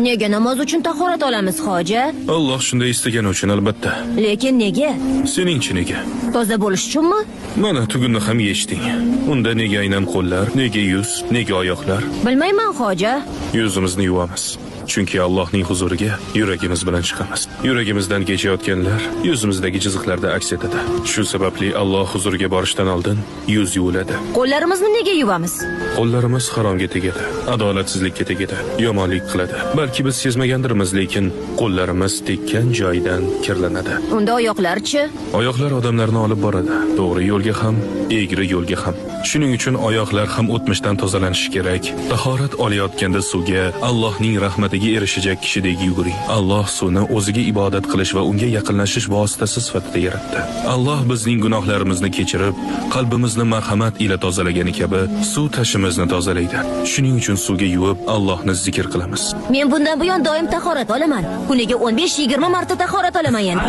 Nega namoz uchun tahorat olamiz, hoji? Alloh shunday istagani uchun albatta. Lekin nega? Seningchi nega? Toza bo'lish uchunmi? Mana tugunni ham yechding. Unda nega aynan qo'llar, nega yuz, nega oyoqlar? Bilmayman, hoji. Yuzimizni yuvamiz. Chunki Allohning huzuriga yuragimiz bilan chiqamiz. Yuragimizdan kechayotganlar yuzimizdagi chiziqlarda aks etadi. Shu sababli Alloh huzuriga borishdan oldin yuz yuviladi. Qo'llarimizni nega yuvamiz? Qo'llarimiz haromga tegadi, adolatsizlikka tegadi, yomonlik qiladi. Balki biz sezmagandirmiz, lekin qo'llarimiz tekkan joydan kirlanadi. Unda oyoqlar-chi? Oyoqlar odamlarni olib boradi, to'g'ri yo'lga ham, egri yo'lga ham. Shuning uchun oyoqlar ham o'tmishdan tozalanishi kerak. Tahorat olayotganda suvga Allohning rahmatiga erishajak kishidek yuguring. Alloh suvni o'ziga ibodat qilish va unga yaqinlashish vositasi sifatida yaratdi. Alloh bizning gunohlarimizni kechirib, qalbimizni marhamat ila tozalagani kabi suv tashimizni tozalaydi. Shuning uchun suvga yuvib Allohni zikr qilamiz. Men bundan buyon doim tahorat olaman. Kuniga 15-20 marta tahorat olaman endi.